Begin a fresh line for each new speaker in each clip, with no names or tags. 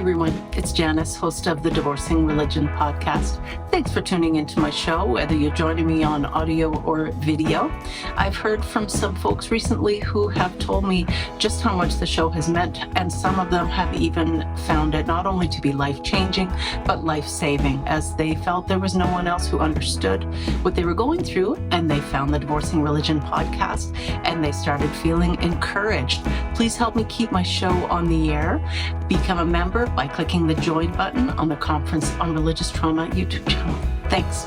everyone, it's Janice, host of the Divorcing Religion Podcast. Thanks for tuning into my show, whether you're joining me on audio or video. I've heard from some folks recently who have told me just how much the show has meant, and some of them have even found it not only to be life-changing, but life-saving, as they felt there was no one else who understood what they were going through, and they found the Divorcing Religion Podcast, and they started feeling encouraged. Please help me keep my show on the air. Become a member by clicking the join button on the Conference on Religious Trauma YouTube channel. Thanks.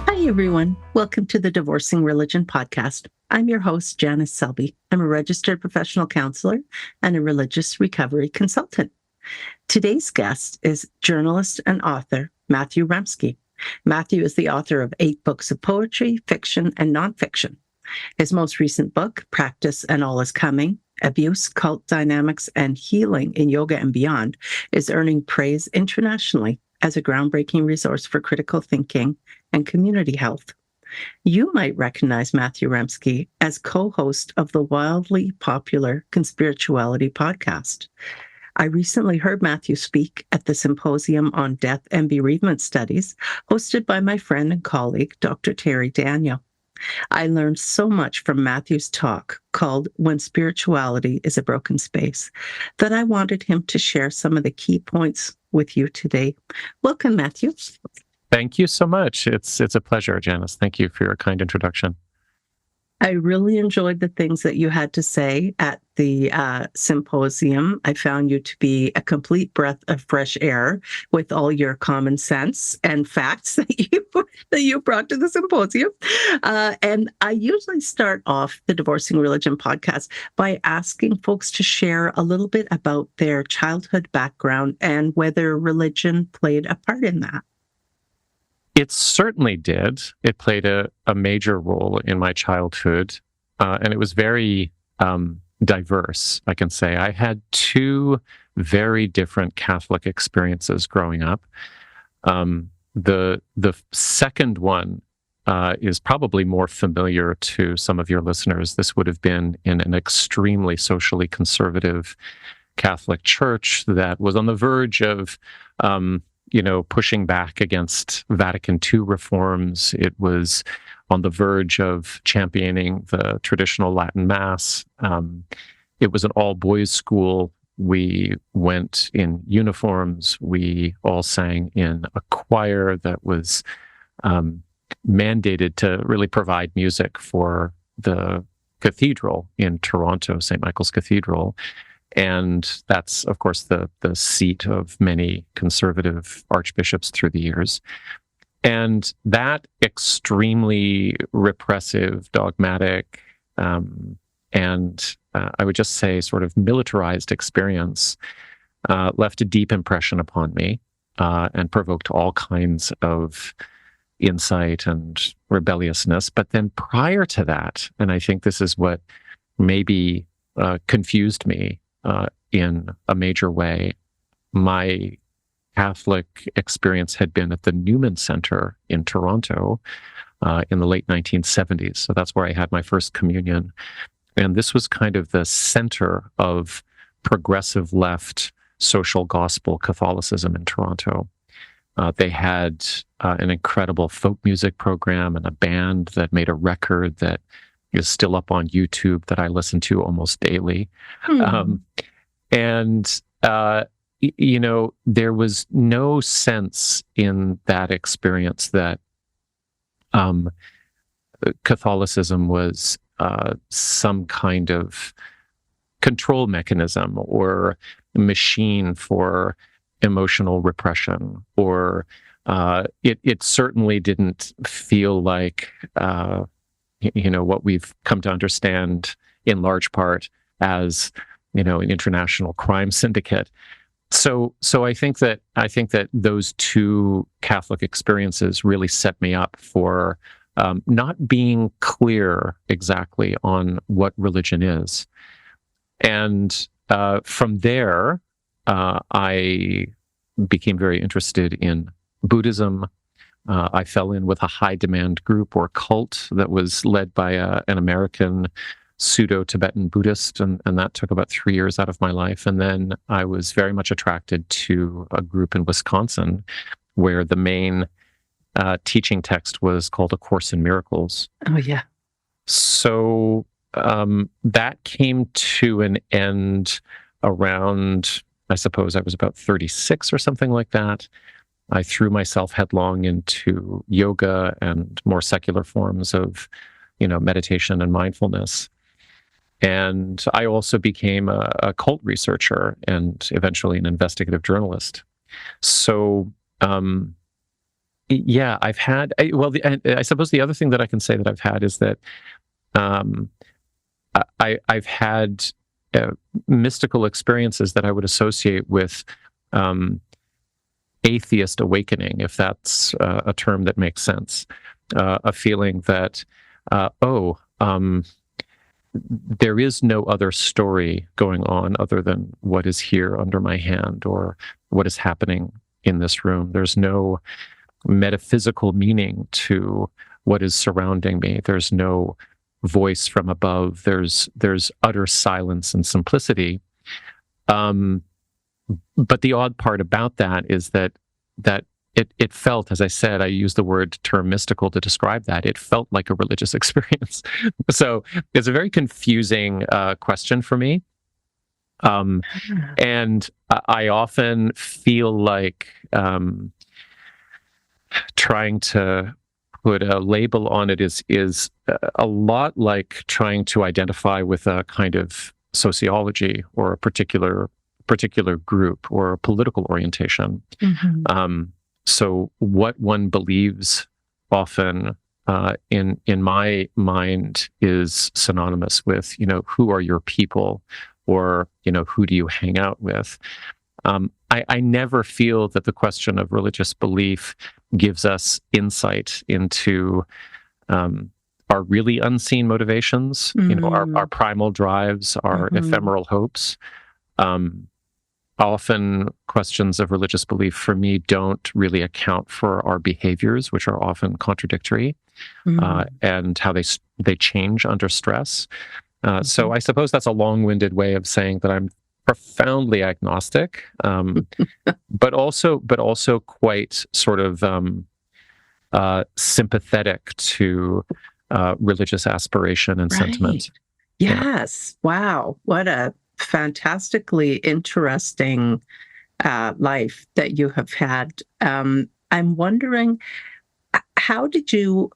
Hi, everyone. Welcome to the Divorcing Religion Podcast. I'm your host, Janice Selby. I'm a registered professional counselor and a religious recovery consultant. Today's guest is journalist and author Matthew Remski. Matthew is the author of 8 books of poetry, fiction, and nonfiction. His most recent book, Practice and All is Coming, Abuse, Cult Dynamics, and Healing in Yoga and Beyond, is earning praise internationally as a groundbreaking resource for critical thinking and community health. You might recognize Matthew Remski as co-host of the wildly popular Conspirituality Podcast. I recently heard Matthew speak at the Symposium on Death and Bereavement Studies, hosted by my friend and colleague, Dr. Terri Daniel. I learned so much from Matthew's talk called When Spirituality is a Broken Space that I wanted him to share some of the key points with you today. Welcome, Matthew.
Thank you so much. It's a pleasure, Janice. Thank you for your kind introduction.
I really enjoyed the things that you had to say at the symposium. I found you to be a complete breath of fresh air with all your common sense and facts that you brought to the symposium. And I usually start off the Divorcing Religion Podcast by asking folks to share a little bit about their childhood background and whether religion played a part in that.
It certainly did. It played a major role in my childhood, and it was very diverse, I can say. I had 2 very different Catholic experiences growing up. The second one is probably more familiar to some of your listeners. This would have been in an extremely socially conservative Catholic church that was on the verge of pushing back against Vatican II reforms. It was on the verge of championing the traditional Latin Mass. It was an all-boys school. We went in uniforms. We all sang in a choir that was mandated to really provide music for the cathedral in Toronto, St. Michael's Cathedral. And that's, of course, the seat of many conservative archbishops through the years. And that extremely repressive, dogmatic, and I would just say sort of militarized experience left a deep impression upon me and provoked all kinds of insight and rebelliousness. But then prior to that, and I think this is what maybe confused me in a major way, my Catholic experience had been at the Newman Center in Toronto in the late 1970s. So that's where I had my first communion. And this was kind of the center of progressive left social gospel Catholicism in Toronto. They had an incredible folk music program and a band that made a record that is still up on YouTube that I listen to almost daily. There was no sense in that experience that Catholicism was some kind of control mechanism or machine for emotional repression, or it certainly didn't feel like what we've come to understand in large part as an international crime syndicate. So I think that those 2 Catholic experiences really set me up for not being clear exactly on what religion is. And from there, I became very interested in Buddhism. I fell in with a high demand group or cult that was led by an American pseudo-Tibetan Buddhist, and that took about 3 years out of my life. And then I was very much attracted to a group in Wisconsin where the main teaching text was called A Course in Miracles.
Oh, yeah.
So that came to an end around, I suppose I was about 36 or something like that. I threw myself headlong into yoga and more secular forms of, meditation and mindfulness. And I also became a cult researcher and eventually an investigative journalist. So, yeah, I've had, I suppose the other thing that I can say that I've had is that I've had mystical experiences that I would associate with atheist awakening, if that's a term that makes sense. A feeling that, there is no other story going on other than what is here under my hand or what is happening in this room. There's no metaphysical meaning to what is surrounding me. There's no voice from above. There's utter silence and simplicity. But the odd part about that is that it felt, as I said, I use the term mystical to describe that. It felt like a religious experience. So it's a very confusing question for me. And I often feel like trying to put a label on it is a lot like trying to identify with a kind of sociology or a particular group or a political orientation. So what one believes often in my mind is synonymous with, who are your people, or, who do you hang out with? I never feel that the question of religious belief gives us insight into our really unseen motivations, our primal drives, our ephemeral hopes. Often questions of religious belief for me don't really account for our behaviors, which are often contradictory, and how they change under stress. So I suppose that's a long-winded way of saying that I'm profoundly agnostic, but also quite sort of sympathetic to religious aspiration and sentiment.
Yes. Yeah. Wow. What a fantastically interesting life that you have had. I'm wondering, how did you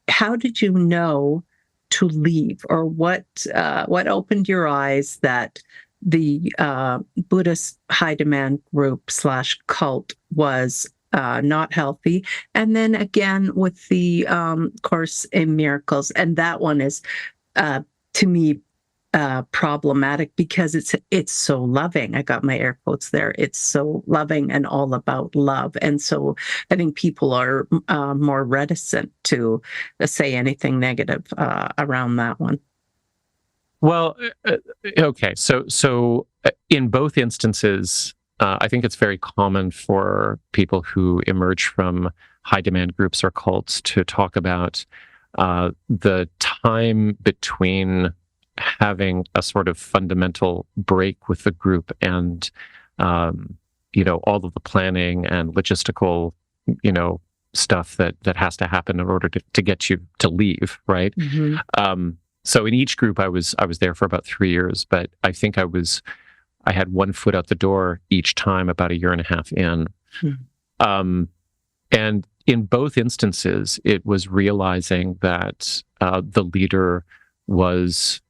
know to leave, or what opened your eyes that the Buddhist high demand group / cult was not healthy? And then again with the Course in Miracles, and that one is to me problematic because it's so loving. I got my air quotes there. It's so loving and all about love. And so I think people are more reticent to say anything negative around that one.
Well, okay. So in both instances, I think it's very common for people who emerge from high demand groups or cults to talk about the time between having a sort of fundamental break with the group and, all of the planning and logistical, stuff that has to happen in order to get you to leave, right? So in each group, I was there for about 3 years, but I think I had one foot out the door each time, about 1.5 years in. And in both instances, it was realizing that the leader was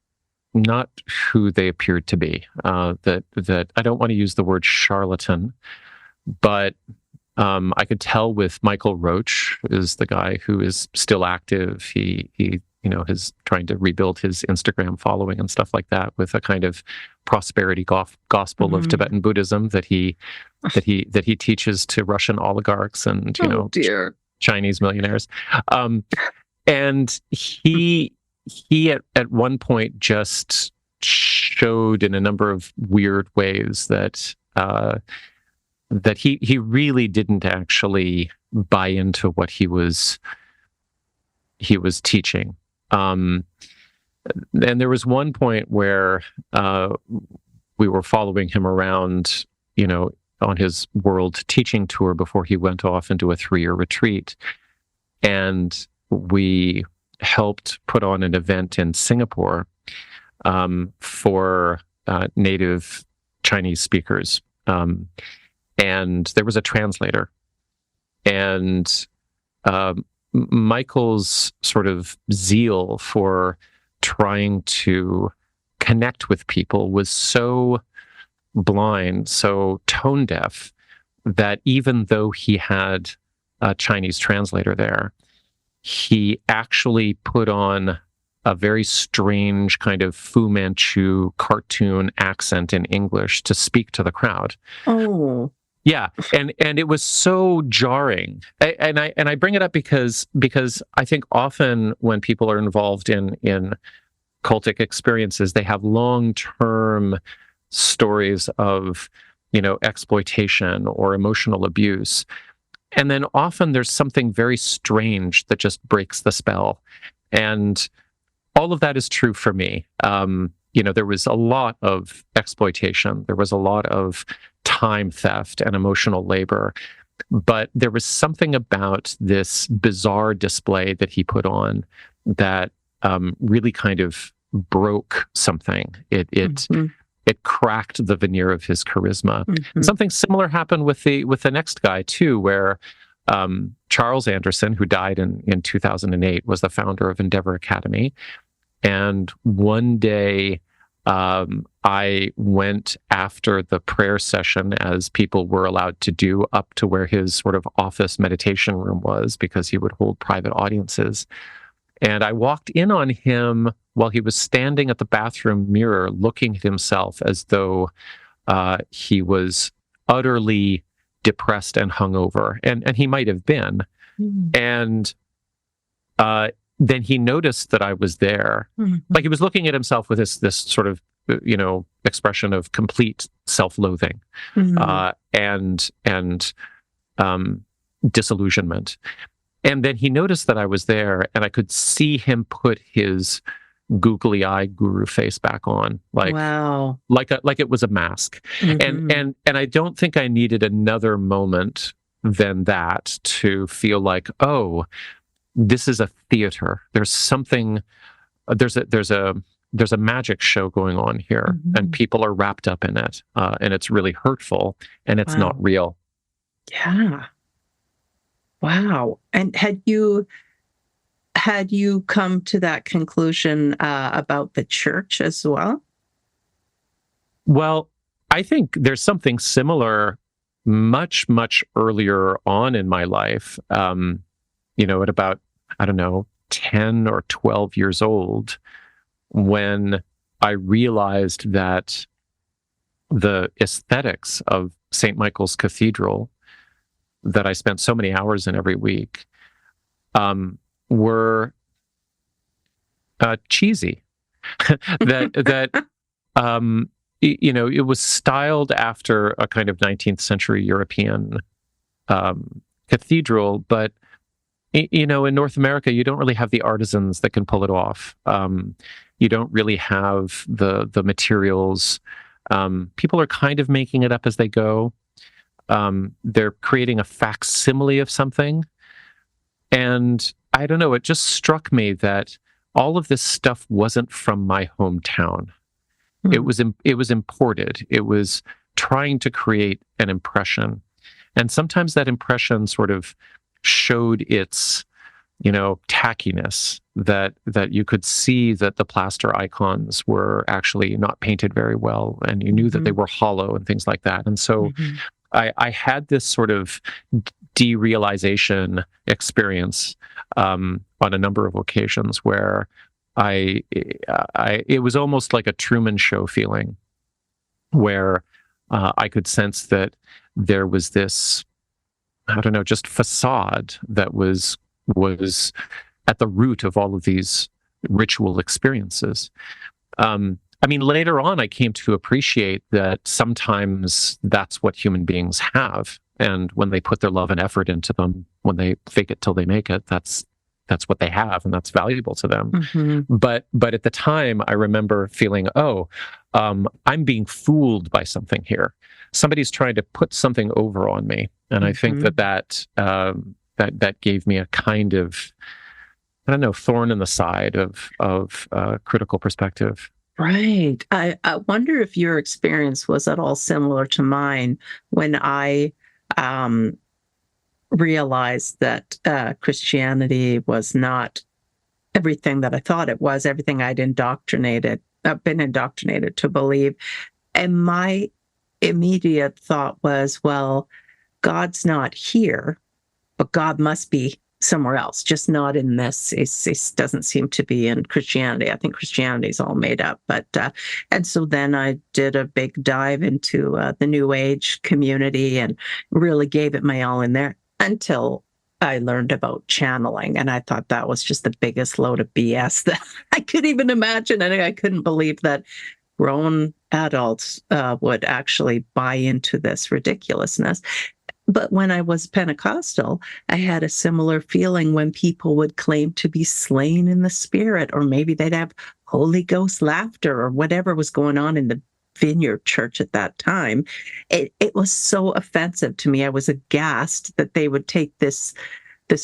not who they appeared to be. That I don't want to use the word charlatan, but I could tell with Michael Roach, is the guy who is still active. He is trying to rebuild his Instagram following and stuff like that with a kind of prosperity gospel of Tibetan Buddhism that he teaches to Russian oligarchs and Chinese millionaires. And he at one point just showed in a number of weird ways that he really didn't actually buy into what he was teaching. And there was one point where we were following him around, on his world teaching tour before he went off into a 3-year retreat. And we helped put on an event in Singapore for native Chinese speakers. And there was a translator. And Michael's sort of zeal for trying to connect with people was so blind, so tone deaf, that even though he had a Chinese translator there, he actually put on a very strange kind of Fu Manchu cartoon accent in English to speak to the crowd.
Oh.
Yeah, and it was so jarring, and I bring it up because I think often when people are involved in cultic experiences, they have long-term stories of exploitation or emotional abuse, and then often there's something very strange that just breaks the spell, and all of that is true for me. There was a lot of exploitation. There was a lot of time theft and emotional labor. But there was something about this bizarre display that he put on that really kind of broke something. It cracked the veneer of his charisma. And something similar happened with the next guy too, where Charles Anderson, who died in 2008, was the founder of Endeavor Academy. And one day, I went after the prayer session, as people were allowed to do, up to where his sort of office meditation room was, because he would hold private audiences. And I walked in on him while he was standing at the bathroom mirror, looking at himself as though he was utterly depressed and hungover. And he might have been. And then he noticed that I was there. Like, he was looking at himself with this sort of, expression of complete self-loathing and disillusionment. And then he noticed that I was there, and I could see him put his googly eye guru face back on, like, wow, like it was a mask. And I don't think I needed another moment than that to feel like, oh, this is a theater. There's something. There's a magic show going on here, and people are wrapped up in it, and it's really hurtful, and it's not real.
Yeah. Wow. And had you come to that conclusion about the church as well?
Well, I think there's something similar much, much earlier on in my life. At about, 10 or 12 years old, when I realized that the aesthetics of St. Michael's Cathedral, that I spent so many hours in every week, were cheesy. that it was styled after a kind of 19th century European cathedral, but in North America, you don't really have the artisans that can pull it off. You don't really have the materials. People are kind of making it up as they go. They're creating a facsimile of something. And I don't know, it just struck me that all of this stuff wasn't from my hometown. It was imported. It was trying to create an impression. And sometimes that impression sort of showed its, tackiness, that you could see that the plaster icons were actually not painted very well, and you knew that they were hollow and things like that. And so I had this sort of derealization experience on a number of occasions where it was almost like a Truman Show feeling, where I could sense that there was this, just facade that was at the root of all of these ritual experiences. Later on, I came to appreciate that sometimes that's what human beings have. And when they put their love and effort into them, when they fake it till they make it, that's what they have, and that's valuable to them.
Mm-hmm.
But at the time, I remember feeling, I'm being fooled by something here. Somebody's trying to put something over on me, and I think that gave me a kind of, I don't know, thorn in the side of critical perspective.
Right. I wonder if your experience was at all similar to mine when I realized that Christianity was not everything that I thought it was, everything I'd been indoctrinated to believe. And my immediate thought was, well, God's not here, but God must be somewhere else, just not in this. It doesn't seem to be in Christianity. I think Christianity is all made up. But and so then I did a big dive into the New Age community and really gave it my all in there until I learned about channeling. And I thought that was just the biggest load of BS that I could even imagine. And I couldn't believe that grown adults would actually buy into this ridiculousness. But when I was Pentecostal, I had a similar feeling when people would claim to be slain in the spirit, or maybe they'd have Holy Ghost laughter or whatever was going on in the Vineyard Church at that time. It was so offensive to me. I was aghast that they would take this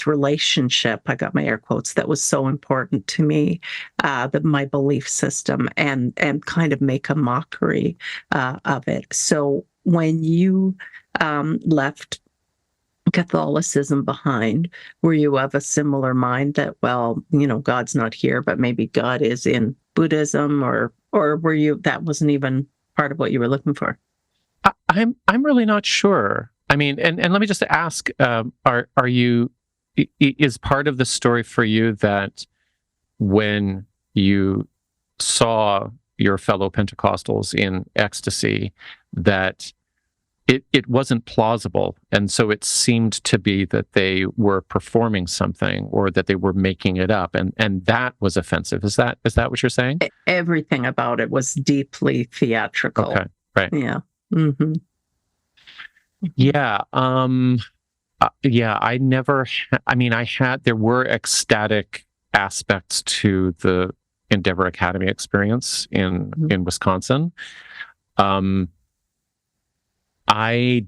relationship, I got my air quotes, that was so important to me, my belief system, and kind of make a mockery of it. So when you left Catholicism behind, were you of a similar mind that, well, God's not here, but maybe God is in Buddhism, or were you, that wasn't even part of what you were looking for?
I'm really not sure. I mean, and let me just ask, are you, is part of the story for you that when you saw your fellow Pentecostals in ecstasy, that it wasn't plausible, and so it seemed to be that they were performing something, or that they were making it up, and that was offensive? Is that what you're saying?
Everything about it was deeply theatrical.
Okay, right.
Yeah. Mm-hmm.
Yeah. Yeah. I never. There were ecstatic aspects to the Endeavor Academy experience in Wisconsin. I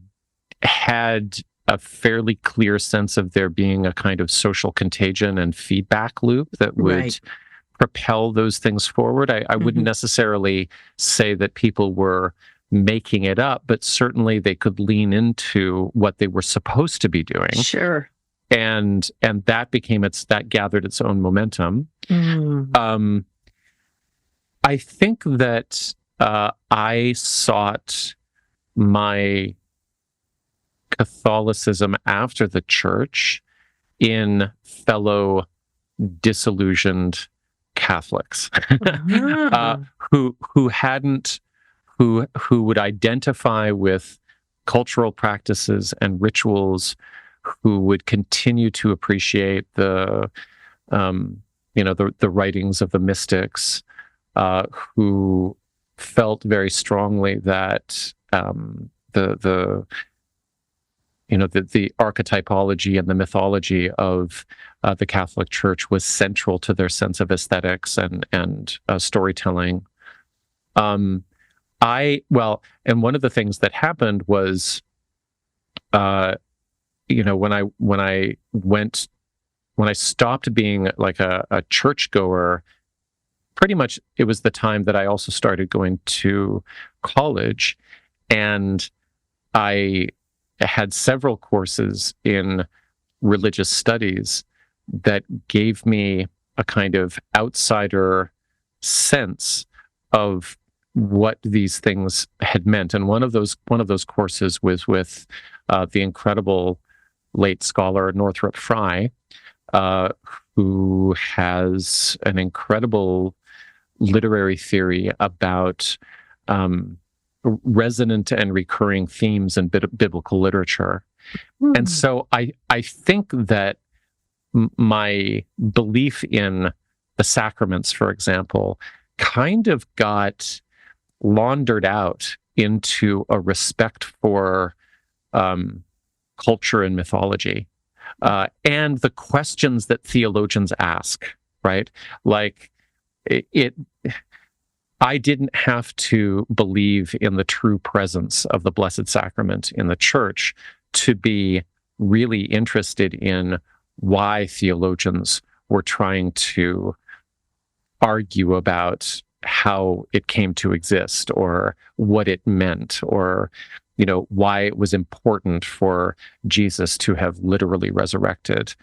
had a fairly clear sense of there being a kind of social contagion and feedback loop that would propel those things forward. I wouldn't necessarily say that people were making it up, but certainly they could lean into what they were supposed to be doing.
Sure.
And that gathered its own momentum. I think that I sought my Catholicism after the church in fellow disillusioned Catholics who would identify with cultural practices and rituals, who would continue to appreciate the writings of the mystics, who felt very strongly that the archetypology and the mythology of the Catholic Church was central to their sense of aesthetics and storytelling. And one of the things that happened was, when I stopped being like a churchgoer, pretty much it was the time that I also started going to college, and I had several courses in religious studies that gave me a kind of outsider sense of what these things had meant. And one of those courses was with the incredible late scholar Northrop Frye, who has an incredible literary theory about resonant and recurring themes in biblical literature. And so I think that my belief in the sacraments, for example, kind of got laundered out into a respect for culture and mythology. and the questions that theologians ask, right? Like I didn't have to believe in the true presence of the Blessed Sacrament in the church to be really interested in why theologians were trying to argue about how it came to exist, or what it meant, or why it was important for Jesus to have literally resurrected.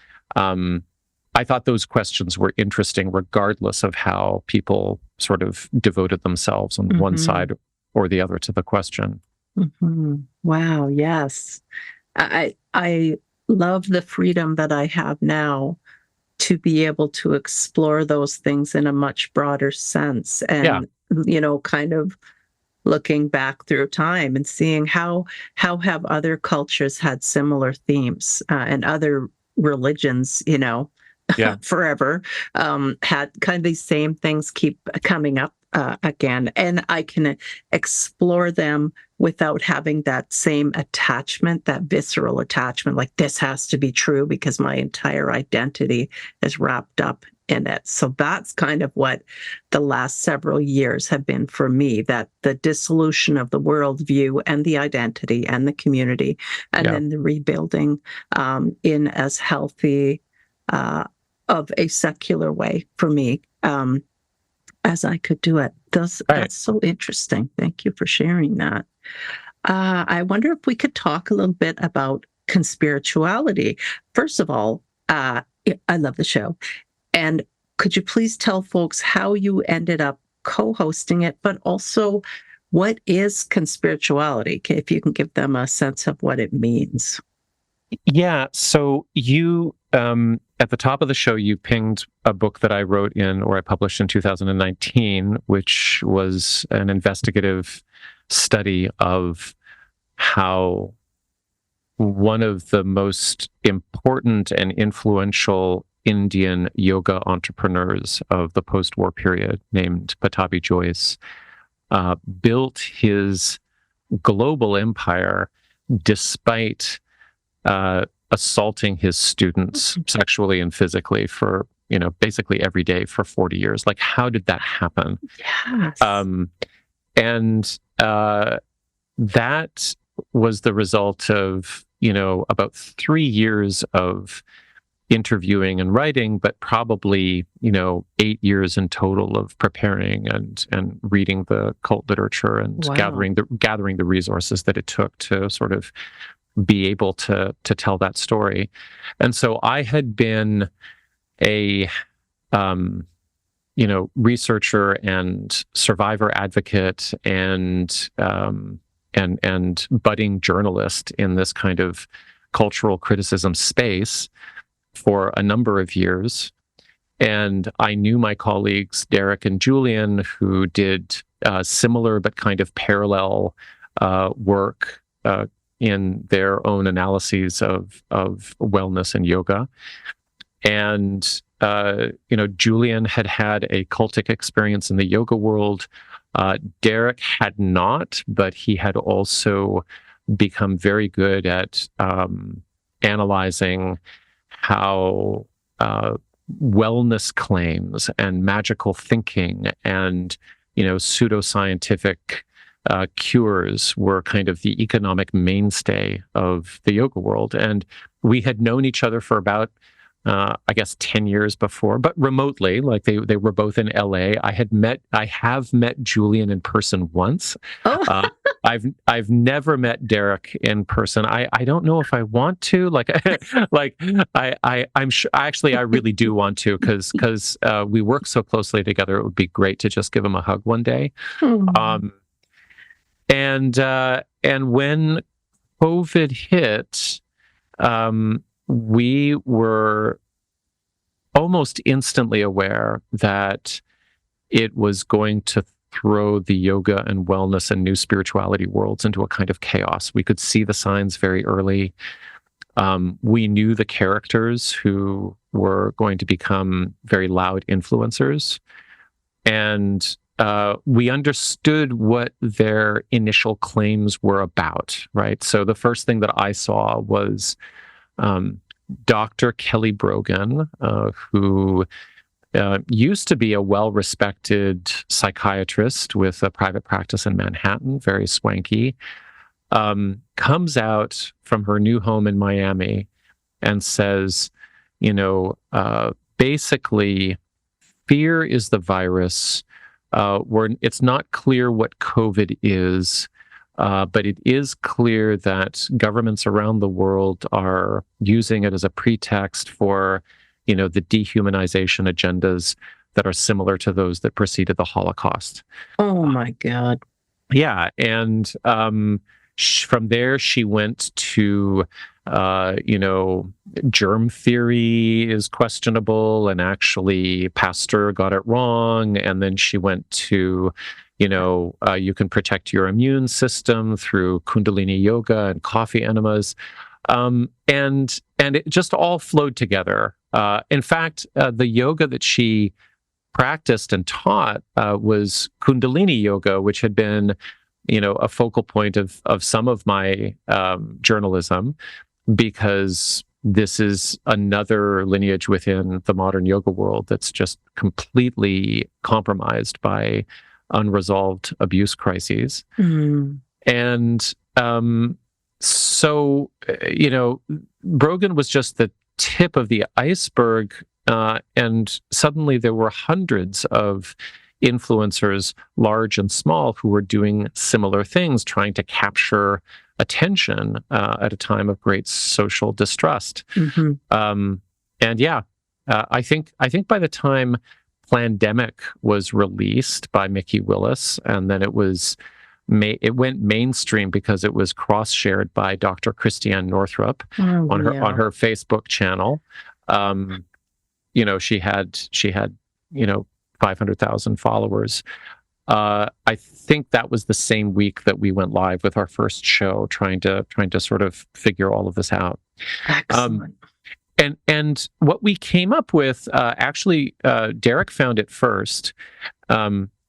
I thought those questions were interesting, regardless of how people sort of devoted themselves on one side or the other to the question.
Wow, yes. I love the freedom that I have now to be able to explore those things in a much broader sense, and kind of looking back through time and seeing how have other cultures had similar themes, and other religions, forever, had kind of these same things keep coming up again, and I can explore them without having that same attachment, that visceral attachment, like this has to be true because my entire identity is wrapped up in it. So that's kind of what the last several years have been for me, that the dissolution of the worldview and the identity and the community, and then the rebuilding in as healthy of a secular way for me as I could do it. That's so interesting. Thank you for sharing that. I wonder if we could talk a little bit about conspirituality. First of all, I love the show. And could you please tell folks how you ended up co-hosting it, but also what is conspirituality? If you can give them a sense of what it means.
Yeah. So you, at the top of the show, you pinged a book that I wrote I published in 2019, which was an investigative study of how one of the most important and influential Indian yoga entrepreneurs of the post-war period, named Pattabhi Jois, built his global empire despite assaulting his students sexually and physically for, basically every day for 40 years. Like, how did that happen?
Yes.
And that was the result of, about 3 years of interviewing and writing, but probably, 8 years in total of preparing and reading the cult literature and gathering the resources that it took to sort of be able to tell that story. And so I had been a researcher and survivor advocate and budding journalist in this kind of cultural criticism space for a number of years. And I knew my colleagues, Derek and Julian, who did similar but kind of parallel work in their own analyses of wellness and yoga. And, Julian had a cultic experience in the yoga world. Derek had not, but he had also become very good at analyzing how wellness claims and magical thinking and, pseudoscientific cures were kind of the economic mainstay of the yoga world. And we had known each other for about, 10 years before, but remotely. Like they were both in LA. I have met Julian in person once.
Oh.
I've never met Derek in person. I don't know if I want to. I'm sure. Actually, I really do want to because we work so closely together. It would be great to just give him a hug one day. And when COVID hit, we were almost instantly aware that it was going to throw the yoga and wellness and new spirituality worlds into a kind of chaos. We could see the signs very early. We knew the characters who were going to become very loud influencers. And we understood what their initial claims were about, right? So the first thing that I saw was Dr. Kelly Brogan, who used to be a well-respected psychiatrist with a private practice in Manhattan, very swanky, comes out from her new home in Miami and says, basically, fear is the virus. It's not clear what COVID is, but it is clear that governments around the world are using it as a pretext for, the dehumanization agendas that are similar to those that preceded the Holocaust.
Oh my God.
Yeah, and from there she went to, germ theory is questionable, and actually Pasteur got it wrong. And then she went to, you can protect your immune system through Kundalini yoga and coffee enemas, and it just all flowed together. In fact, the yoga that she practiced and taught was Kundalini yoga, which had been, a focal point of some of my journalism, because this is another lineage within the modern yoga world that's just completely compromised by unresolved abuse crises.
Mm.
And so, Brogan was just the tip of the iceberg, and suddenly there were hundreds of influencers, large and small, who were doing similar things, trying to capture attention at a time of great social distrust.
Mm-hmm.
I think by the time Plandemic was released by Mickey Willis, and then it went mainstream because it was cross-shared by Dr. Christiane Northrup on her Facebook channel. She had 500,000 followers. I think that was the same week that we went live with our first show, trying to sort of figure all of this out.
Excellent.
And what we came up with, Derek found it first.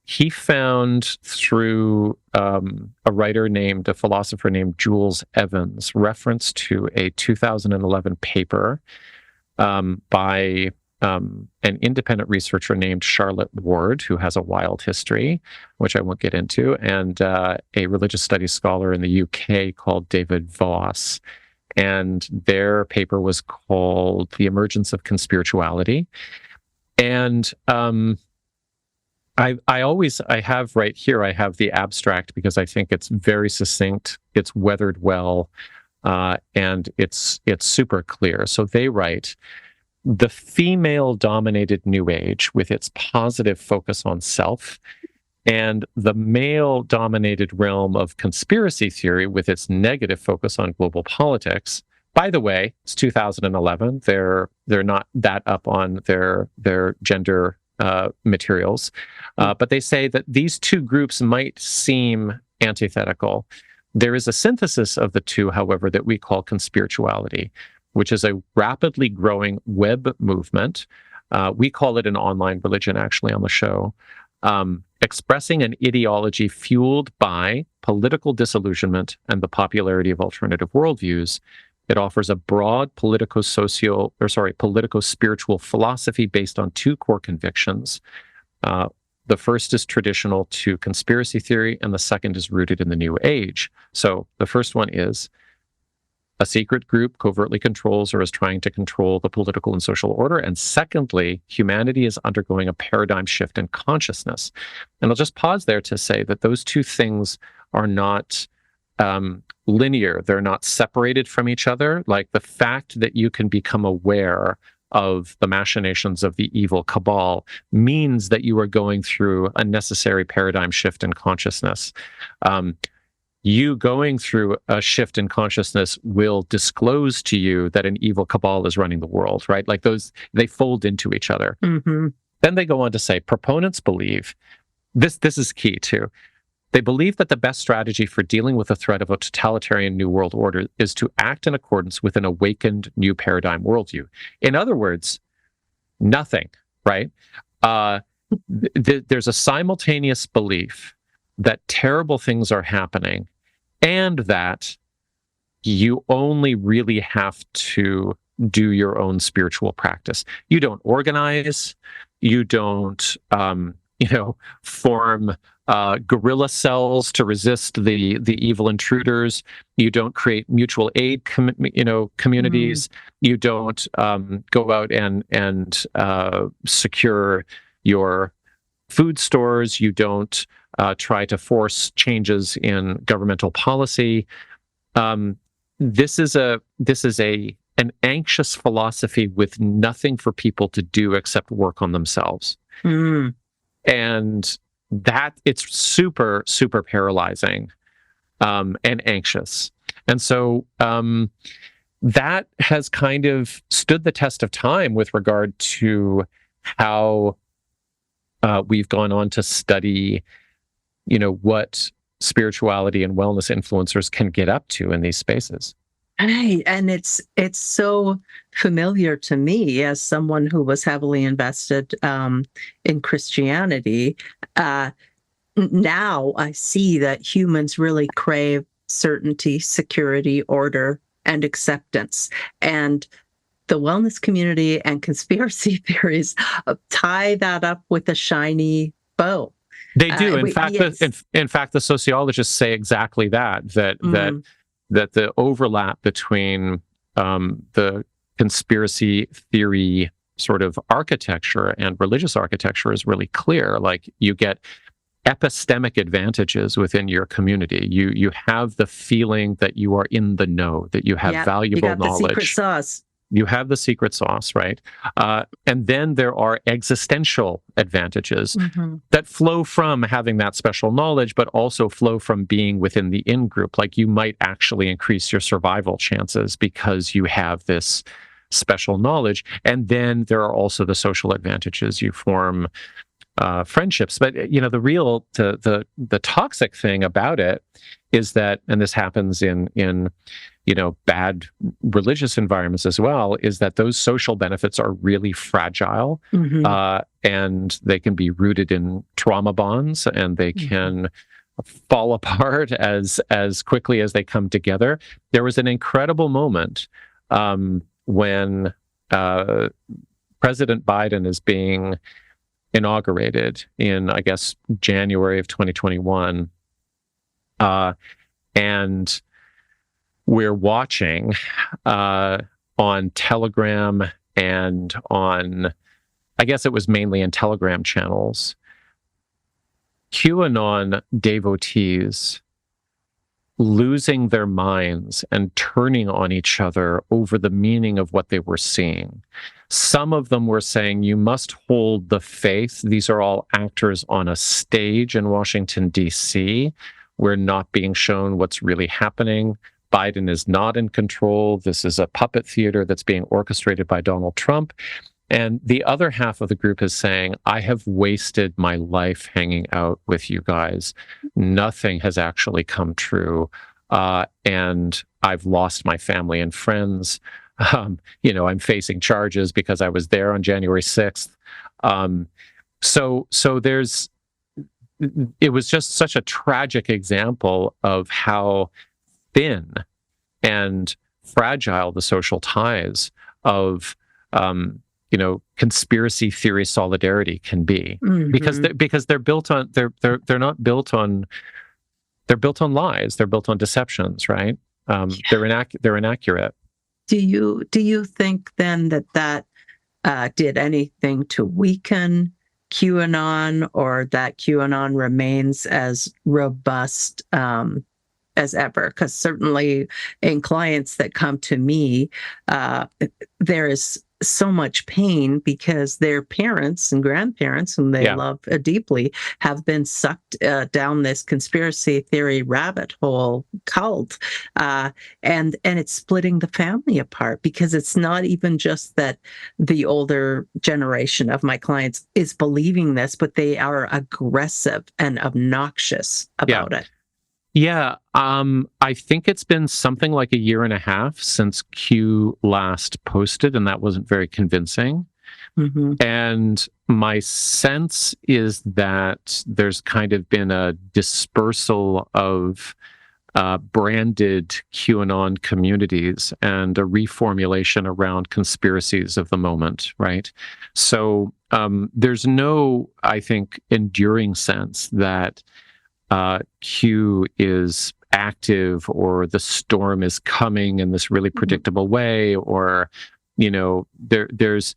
He found through a philosopher named Jules Evans, reference to a 2011 paper by an independent researcher named Charlotte Ward, who has a wild history, which I won't get into, and a religious studies scholar in the UK called David Voss. And their paper was called The Emergence of Conspirituality. And I have right here, I have the abstract because I think it's very succinct, it's weathered well, and it's super clear. So they write, the female-dominated New Age, with its positive focus on self, and the male-dominated realm of conspiracy theory, with its negative focus on global politics. By the way, it's 2011. They're not that up on their gender materials, but they say that these two groups might seem antithetical. There is a synthesis of the two, however, that we call conspirituality, which is a rapidly growing web movement. We call it an online religion, actually, on the show, expressing an ideology fueled by political disillusionment and the popularity of alternative worldviews. It offers a broad politico-spiritual philosophy based on two core convictions. The first is traditional to conspiracy theory, and the second is rooted in the New Age. So the first one is a secret group covertly controls or is trying to control the political and social order. And secondly, humanity is undergoing a paradigm shift in consciousness. And I'll just pause there to say that those two things are not linear. They're not separated from each other. Like the fact that you can become aware of the machinations of the evil cabal means that you are going through a necessary paradigm shift in consciousness. You going through a shift in consciousness will disclose to you that an evil cabal is running the world, right? Like those, they fold into each other.
Mm-hmm.
Then they go on to say, proponents believe, this is key too, they believe that the best strategy for dealing with the threat of a totalitarian new world order is to act in accordance with an awakened new paradigm worldview. In other words, nothing, right? There's a simultaneous belief that terrible things are happening, and that you only really have to do your own spiritual practice. You don't organize. You don't, form guerrilla cells to resist the evil intruders. You don't create mutual aid, communities. You don't go out and secure your food stores. You don't try to force changes in governmental policy. This is an anxious philosophy with nothing for people to do except work on themselves. And that it's super, super paralyzing and anxious. And so that has kind of stood the test of time with regard to how we've gone on to study, what spirituality and wellness influencers can get up to in these spaces.
Right. And it's so familiar to me as someone who was heavily invested in Christianity. Now I see that humans really crave certainty, security, order, and acceptance. And the wellness community and conspiracy theories tie that up with a shiny bow.
They do. In fact, the sociologists say exactly that the overlap between the conspiracy theory sort of architecture and religious architecture is really clear. Like, you get epistemic advantages within your community. You have the feeling that you are in the know, that you have valuable knowledge.
The secret sauce.
You have the secret sauce, right? And then there are existential advantages that flow from having that special knowledge, but also flow from being within the in-group. Like, you might actually increase your survival chances because you have this special knowledge. And then there are also the social advantages. You form friendships. But, the toxic thing about it is that, and this happens in bad religious environments as well, is that those social benefits are really fragile, and they can be rooted in trauma bonds, and they can fall apart as quickly as they come together. There was an incredible moment when President Biden is being inaugurated in, I guess, January of 2021, and we're watching on Telegram and on, I guess it was mainly in Telegram channels, QAnon devotees losing their minds and turning on each other over the meaning of what they were seeing. Some of them were saying, you must hold the faith. These are all actors on a stage in Washington, D.C. We're not being shown what's really happening. Biden is not in control. This is a puppet theater that's being orchestrated by Donald Trump. And the other half of the group is saying, I have wasted my life hanging out with you guys. Nothing has actually come true. And I've lost my family and friends. I'm facing charges because I was there on January 6th. So it was just such a tragic example of how thin and fragile the social ties of conspiracy theory solidarity can be, because they're built on they're not built on, they're built on lies, they're built on deceptions, right? They're inaccurate.
Do you think then that did anything to weaken QAnon, or that QAnon remains as robust as ever? Because certainly in clients that come to me, there is so much pain because their parents and grandparents, whom they love deeply, have been sucked down this conspiracy theory rabbit hole cult, and it's splitting the family apart, because it's not even just that the older generation of my clients is believing this, but they are aggressive and obnoxious about it.
Yeah, I think it's been something like a year and a half since Q last posted, and that wasn't very convincing. And my sense is that there's kind of been a dispersal of branded QAnon communities and a reformulation around conspiracies of the moment, right? So there's no, I think, enduring sense that Q is active or the storm is coming in this really predictable way, or there's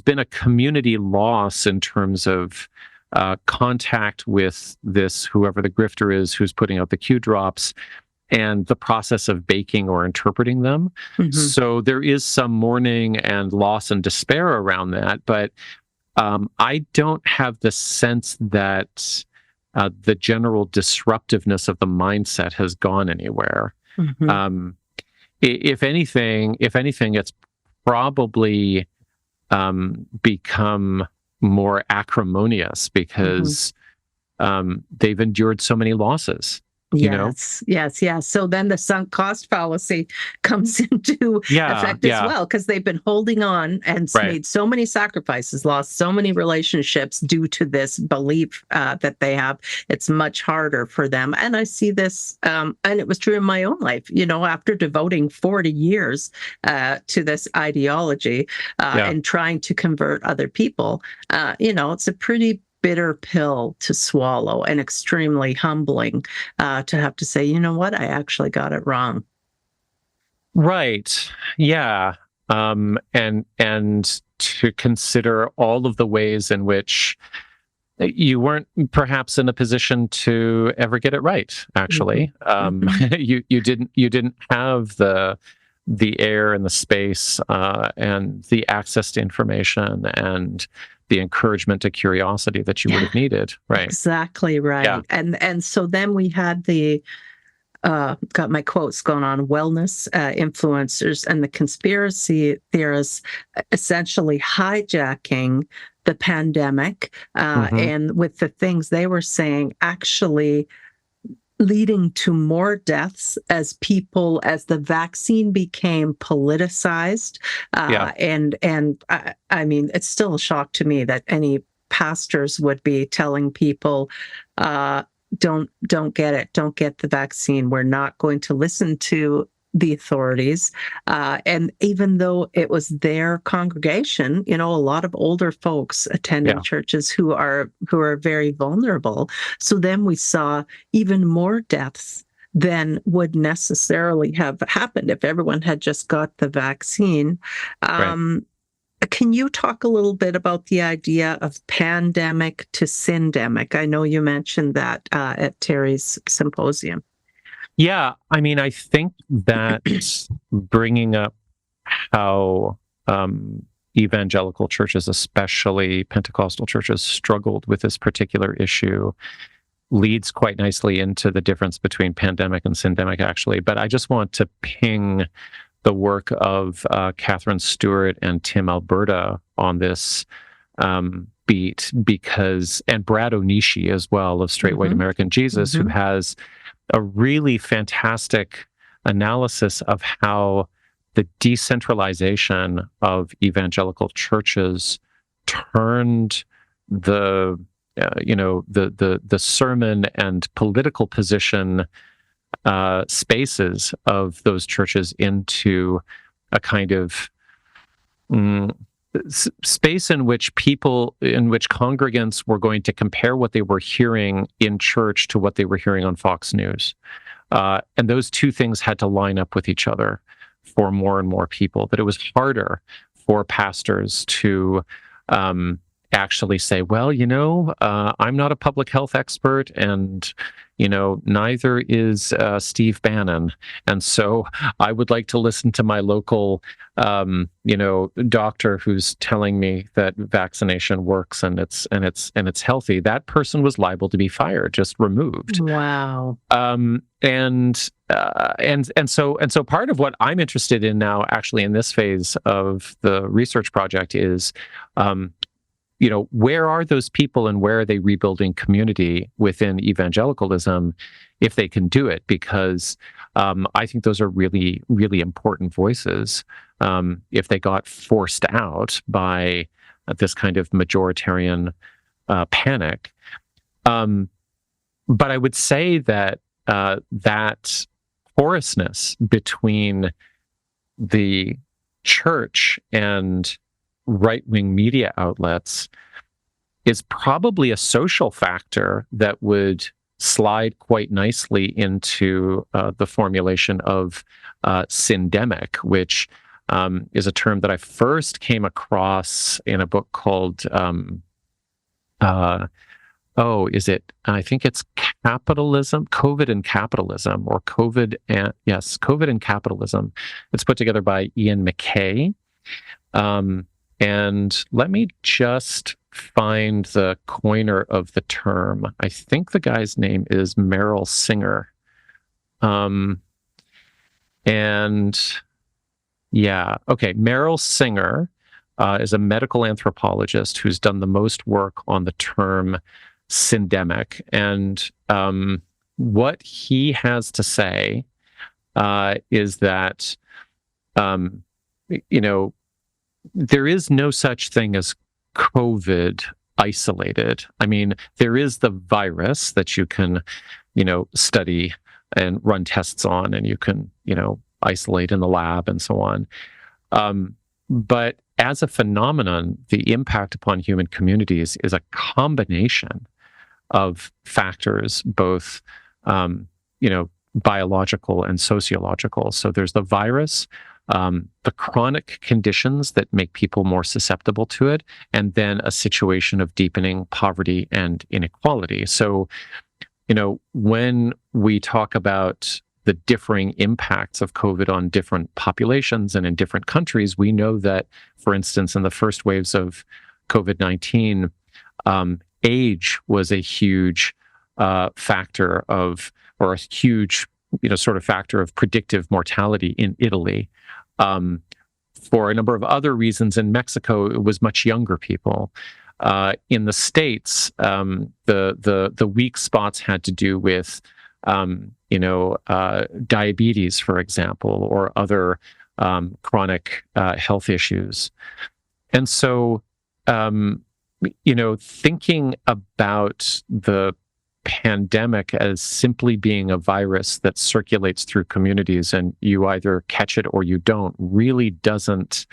been a community loss in terms of contact with this, whoever the grifter is who's putting out the Q drops, and the process of baking or interpreting them. So there is some mourning and loss and despair around that, but I don't have the sense that the general disruptiveness of the mindset has gone anywhere. If anything, it's probably become more acrimonious because they've endured so many losses.
Yes. So then the sunk cost fallacy comes into effect as well, because they've been holding on and made so many sacrifices, lost so many relationships due to this belief that they have. It's much harder for them. And I see this, and it was true in my own life, after devoting 40 years to this ideology and trying to convert other people, it's a pretty bitter pill to swallow and extremely humbling to have to say, you know what, I actually got it wrong.
Right. Yeah. And to consider all of the ways in which you weren't perhaps in a position to ever get it right, actually. You didn't have the air and the space and the access to information and the encouragement to curiosity that you would have needed, right?
Exactly right. Yeah. And so then we had the got my quotes going on, wellness influencers and the conspiracy theorists essentially hijacking the pandemic and with the things they were saying actually leading to more deaths as the vaccine became politicized. And I mean, it's still a shock to me that any pastors would be telling people, don't get it, don't get the vaccine. We're not going to listen to the authorities. And even though it was their congregation, a lot of older folks attending churches who are very vulnerable. So then we saw even more deaths than would necessarily have happened if everyone had just got the vaccine. Can you talk a little bit about the idea of pandemic to syndemic? I know you mentioned that at Terri's symposium.
Yeah, I mean, I think that bringing up how evangelical churches, especially Pentecostal churches, struggled with this particular issue leads quite nicely into the difference between pandemic and syndemic, actually. But I just want to ping the work of Catherine Stewart and Tim Alberta on this beat, and Brad Onishi as well of Straight White American Jesus, who has a really fantastic analysis of how the decentralization of evangelical churches turned the sermon and political position spaces of those churches into a kind of space in which congregants were going to compare what they were hearing in church to what they were hearing on Fox News. And those two things had to line up with each other for more and more people. But it was harder for pastors to actually say, well, I'm not a public health expert, and neither is Steve Bannon, and so I would like to listen to my local doctor who's telling me that vaccination works and it's healthy. That person was liable to be fired, just removed.
Wow.
And so part of what I'm interested in now, actually, in this phase of the research project is, where are those people and where are they rebuilding community within evangelicalism if they can do it? Because I think those are really, really important voices if they got forced out by this kind of majoritarian panic. But I would say that that porousness between the church and right-wing media outlets is probably a social factor that would slide quite nicely into the formulation of syndemic, which is a term that I first came across in a book called, I think it's Capitalism, COVID and Capitalism, or COVID and Capitalism. It's put together by Ian McKay. And let me just find the coiner of the term. I think the guy's name is Merrill Singer. Merrill Singer is a medical anthropologist who's done the most work on the term syndemic. And what he has to say is that, there is no such thing as COVID isolated. I mean, there is the virus that you can, study and run tests on, and you can, isolate in the lab and so on. But as a phenomenon, the impact upon human communities is a combination of factors, both, biological and sociological. So there's the virus, the chronic conditions that make people more susceptible to it, and then a situation of deepening poverty and inequality. So, when we talk about the differing impacts of COVID on different populations and in different countries, we know that, for instance, in the first waves of COVID-19, age was a huge factor of, or a huge, factor of predictive mortality in Italy. For a number of other reasons, in Mexico, it was much younger people. In the States, the weak spots had to do with, diabetes, for example, or other chronic health issues. And so, thinking about the pandemic as simply being a virus that circulates through communities and you either catch it or you don't really doesn't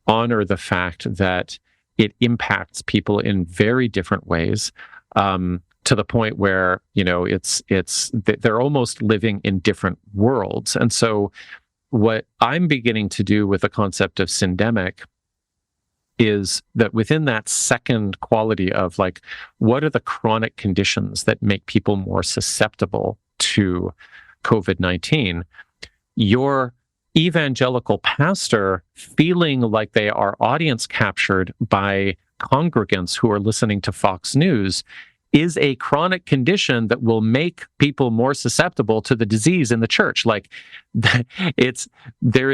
honor the fact that it impacts people in very different ways, to the point where, they're almost living in different worlds. And so what I'm beginning to do with the concept of syndemic is that within that second quality of, like, what are the chronic conditions that make people more susceptible to COVID-19? Your evangelical pastor feeling like they are audience captured by congregants who are listening to Fox News is a chronic condition that will make people more susceptible to the disease in the church. Like, there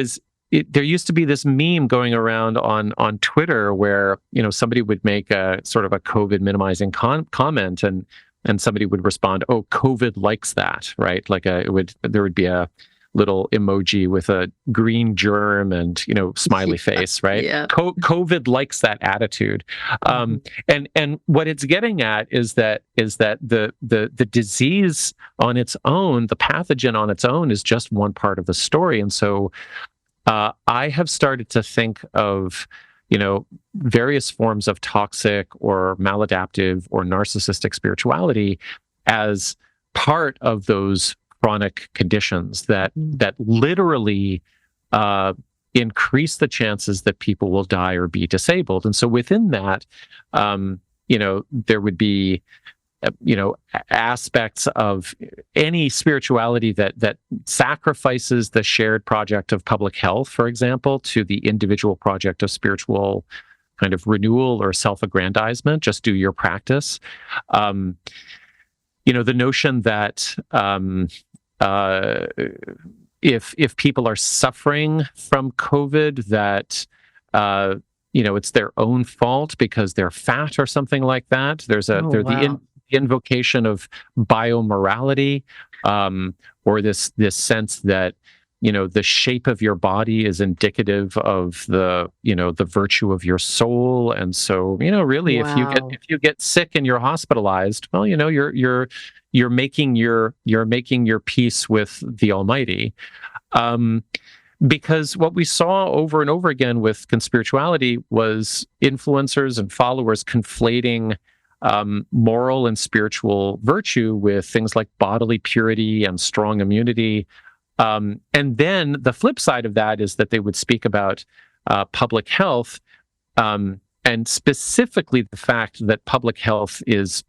used to be this meme going around on Twitter where, somebody would make a sort of a COVID minimizing comment, and somebody would respond, "Oh, COVID likes that," right? Like there would be a little emoji with a green germ and, smiley face, right?
Yeah.
COVID likes that attitude. And what it's getting at is that the disease on its own, the pathogen on its own, is just one part of the story. And so I have started to think of, various forms of toxic or maladaptive or narcissistic spirituality as part of those chronic conditions that literally increase the chances that people will die or be disabled. And so within that, there would be aspects of any spirituality that sacrifices the shared project of public health, for example, to the individual project of spiritual kind of renewal or self-aggrandizement. Just do your practice. The notion that if people are suffering from COVID, that it's their own fault because they're fat or something like that. There's the invocation of biomorality, or this sense that the shape of your body is indicative of the virtue of your soul. And so, really,
Wow.
if you get sick and you're hospitalized, well, you're making your peace with the Almighty. Because what we saw over and over again with conspirituality was influencers and followers conflating moral and spiritual virtue with things like bodily purity and strong immunity. And then the flip side of that is that they would speak about public health, and specifically the fact that public health is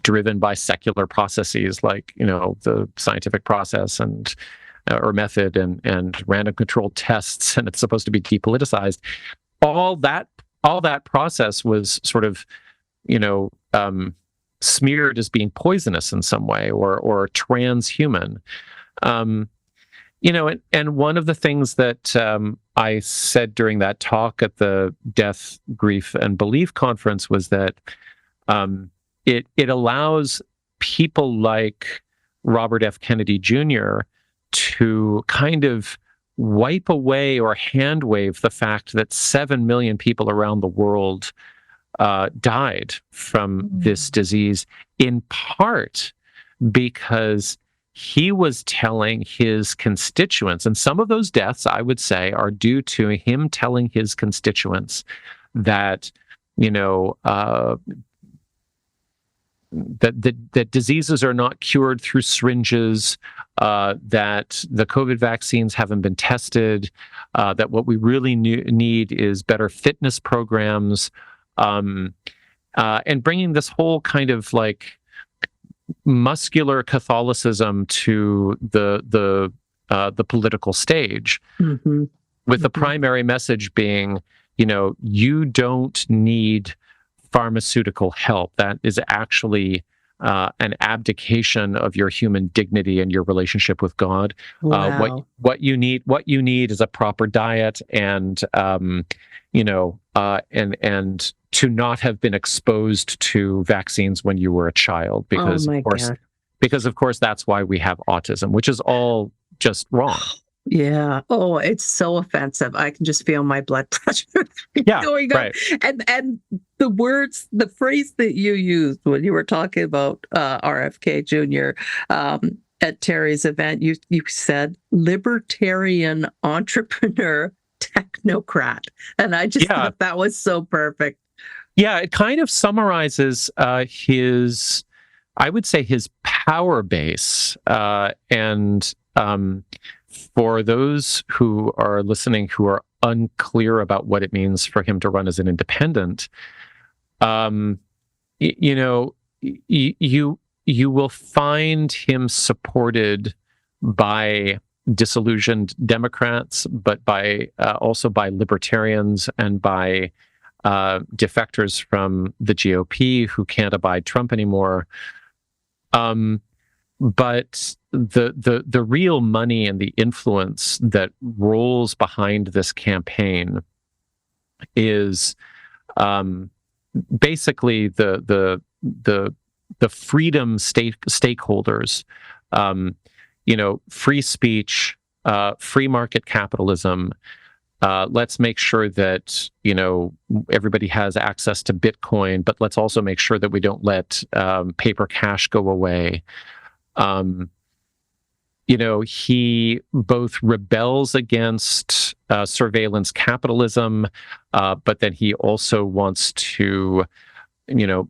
driven by secular processes like, the scientific process and or method and random controlled tests, and it's supposed to be depoliticized. All that process was sort of, smeared as being poisonous in some way or transhuman. And one of the things that I said during that talk at the Death, Grief, and Belief conference was that it allows people like Robert F. Kennedy Jr. to kind of wipe away or hand wave the fact that 7 million people around the world died from this disease, in part because he was telling his constituents, and some of those deaths, I would say, are due to him telling his constituents that, that diseases are not cured through syringes, that the COVID vaccines haven't been tested, that what we really need is better fitness programs, and bringing this whole kind of like muscular Catholicism to the political stage, with the primary message being, you don't need pharmaceutical help. That is actually an abdication of your human dignity and your relationship with God.
Wow.
What you need is a proper diet and and to not have been exposed to vaccines when you were a child, because of course that's why we have autism, which is all just wrong.
Yeah. Oh, it's so offensive. I can just feel my blood pressure going up.
Right.
And the phrase that you used when you were talking about RFK Jr. At Terri's event, you said libertarian entrepreneur technocrat, and I just thought that was so perfect.
Yeah, it kind of summarizes his power base, and for those who are listening who are unclear about what it means for him to run as an independent, you will find him supported by disillusioned Democrats, but also by libertarians and by defectors from the GOP who can't abide Trump anymore. But the real money and the influence that rolls behind this campaign is basically the freedom stakeholders, free speech, free market capitalism. Let's make sure that everybody has access to Bitcoin, but let's also make sure that we don't let paper cash go away. He both rebels against surveillance capitalism, but then he also wants to,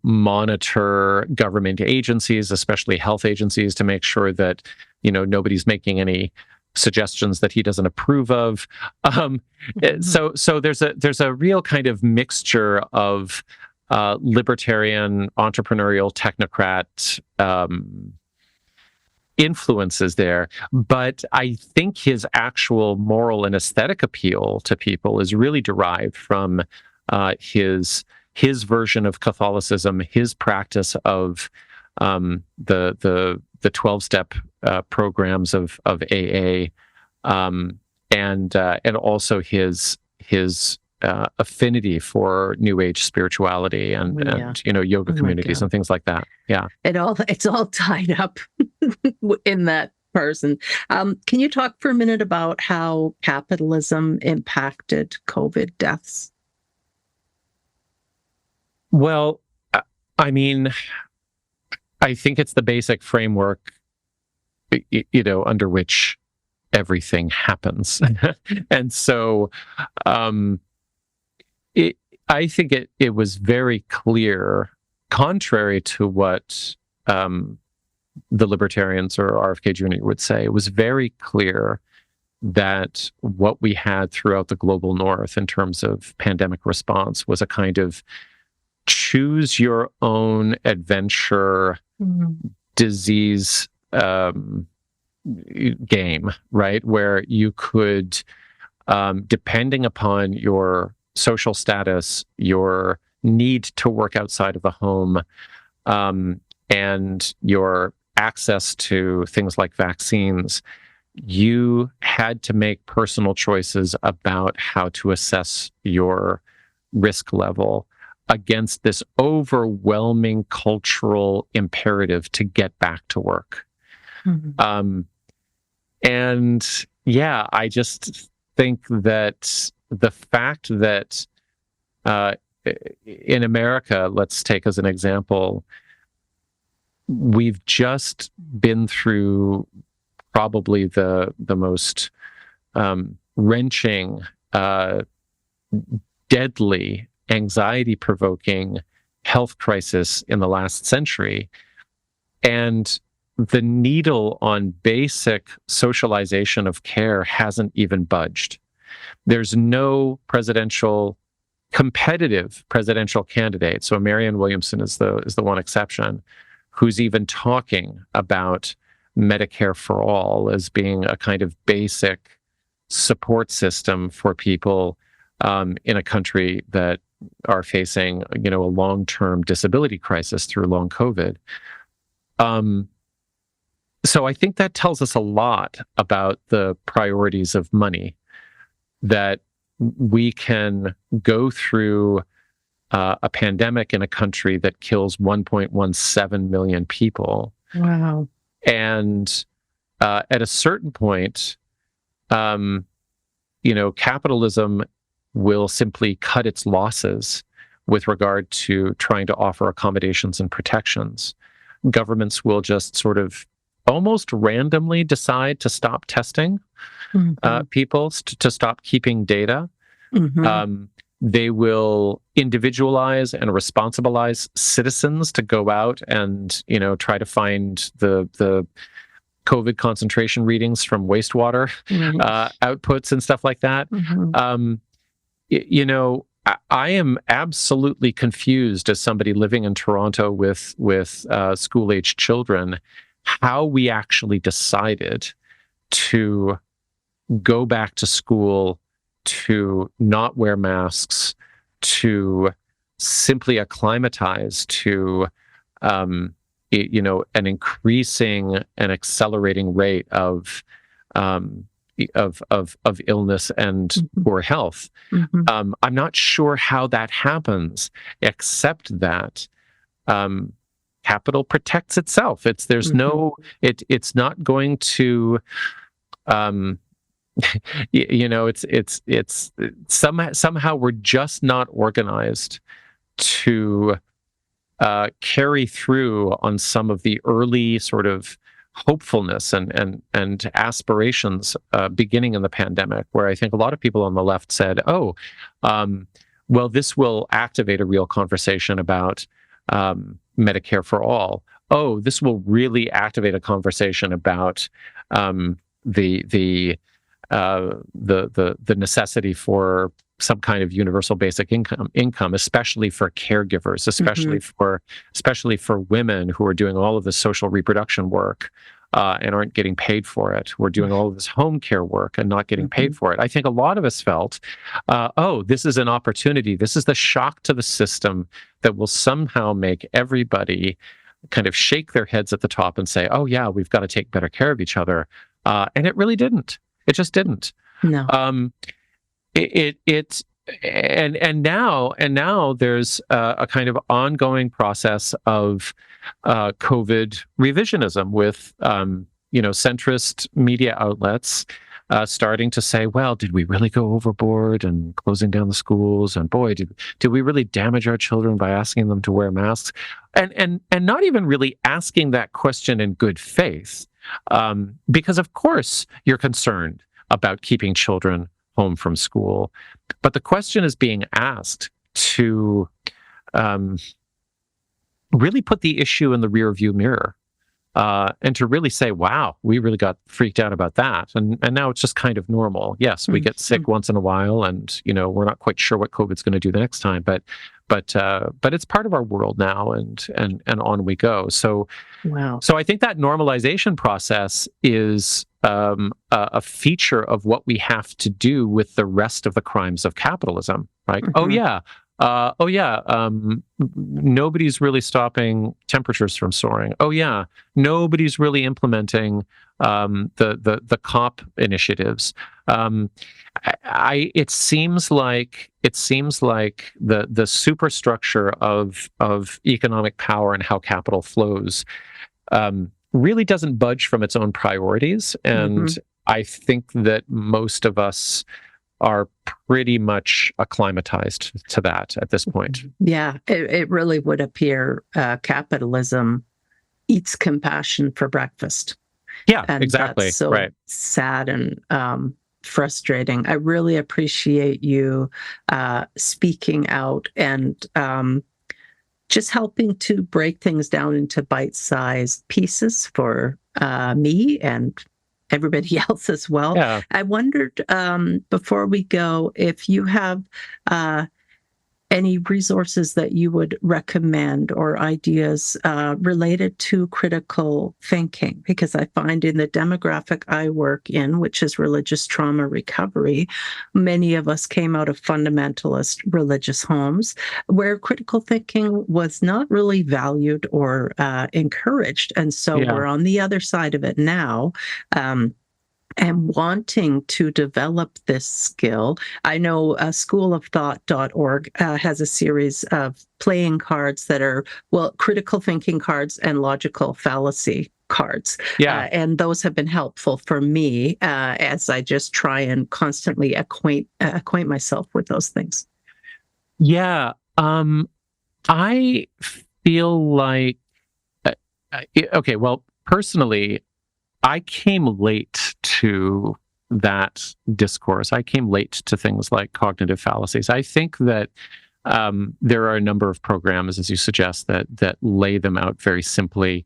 monitor government agencies, especially health agencies, to make sure that, nobody's making any suggestions that he doesn't approve of. So there's a real kind of mixture of libertarian, entrepreneurial, technocrat influences there. But I think his actual moral and aesthetic appeal to people is really derived from his version of Catholicism, his practice of the 12-step programs of AA, and also his affinity for New Age spirituality and yoga communities and things like that. Yeah,
it's all tied up in that person. Can you talk for a minute about how capitalism impacted COVID deaths?
Well, I mean, I think it's the basic framework, under which everything happens. And so I think it was very clear, contrary to what the libertarians or RFK Jr. would say, it was very clear that what we had throughout the global north in terms of pandemic response was a kind of choose your own adventure disease game, right? Where you could, depending upon your social status, your need to work outside of the home, and your access to things like vaccines, you had to make personal choices about how to assess your risk level against this overwhelming cultural imperative to get back to work. And yeah, I just think that the fact that in America, let's take as an example, we've just been through probably the most wrenching, deadly, anxiety-provoking health crisis in the last century. And the needle on basic socialization of care hasn't even budged. There's no competitive presidential candidate. So Marianne Williamson is the one exception, who's even talking about Medicare for all as being a kind of basic support system for people in a country that are facing, a long-term disability crisis through long COVID. So I think that tells us a lot about the priorities of money, that we can go through a pandemic in a country that kills 1.17 million people.
Wow.
And at a certain point, capitalism will simply cut its losses with regard to trying to offer accommodations and protections. Governments will just sort of almost randomly decide to stop testing people, to stop keeping data. They will individualize and responsibilize citizens to go out and, try to find the COVID concentration readings from wastewater outputs and stuff like that. I am absolutely confused as somebody living in Toronto with school-aged children, how we actually decided to go back to school, to not wear masks, to simply acclimatize to an increasing and accelerating rate of illness and poor health. I'm not sure how that happens, except that capital protects itself. It's not going to it's somehow we're just not organized to carry through on some of the early sort of hopefulness and aspirations beginning in the pandemic, where I think a lot of people on the left said, well, this will activate a real conversation about Medicare for all. Oh, this will really activate a conversation about the necessity for some kind of universal basic income, especially for caregivers, especially for women who are doing all of this social reproduction work and aren't getting paid for it. Who are doing all of this home care work and not getting paid for it. I think a lot of us felt, this is an opportunity. This is the shock to the system that will somehow make everybody kind of shake their heads at the top and say, oh yeah, we've got to take better care of each other. And it really didn't. It just didn't.
No.
Now there's a kind of ongoing process of COVID revisionism with centrist media outlets starting to say, well, did we really go overboard and closing down the schools? And boy, did we really damage our children by asking them to wear masks? And not even really asking that question in good faith, because of course you're concerned about keeping children home from school, but the question is being asked to really put the issue in the rearview mirror. And to really say, wow, we really got freaked out about that. And now it's just kind of normal. Yes, we get sick once in a while and, we're not quite sure what COVID's going to do the next time, but it's part of our world now and on we go. So,
wow.
So I think that normalization process is a feature of what we have to do with the rest of the crimes of capitalism, right? Nobody's really stopping temperatures from soaring. Oh yeah, nobody's really implementing the COP initiatives. It seems like the superstructure of economic power and how capital flows really doesn't budge from its own priorities, and I think that most of us are pretty much acclimatized to that at this point.
Yeah, it really would appear capitalism eats compassion for breakfast.
Yeah,
and
exactly.
That's so
right.
sad and frustrating. I really appreciate you speaking out and just helping to break things down into bite-sized pieces for me and everybody else as well.
Yeah.
I wondered, before we go, if you have any resources that you would recommend or ideas related to critical thinking, because I find in the demographic I work in, which is religious trauma recovery, many of us came out of fundamentalist religious homes where critical thinking was not really valued or encouraged. And so we're on the other side of it now. And wanting to develop this skill. I know schoolofthought.org has a series of playing cards that are, critical thinking cards and logical fallacy cards.
Yeah.
And those have been helpful for me as I just try and constantly acquaint myself with those things.
Yeah. I feel like, okay, well, personally, I came late to that discourse. I came late to things like cognitive fallacies. I think that there are a number of programs, as you suggest, that lay them out very simply.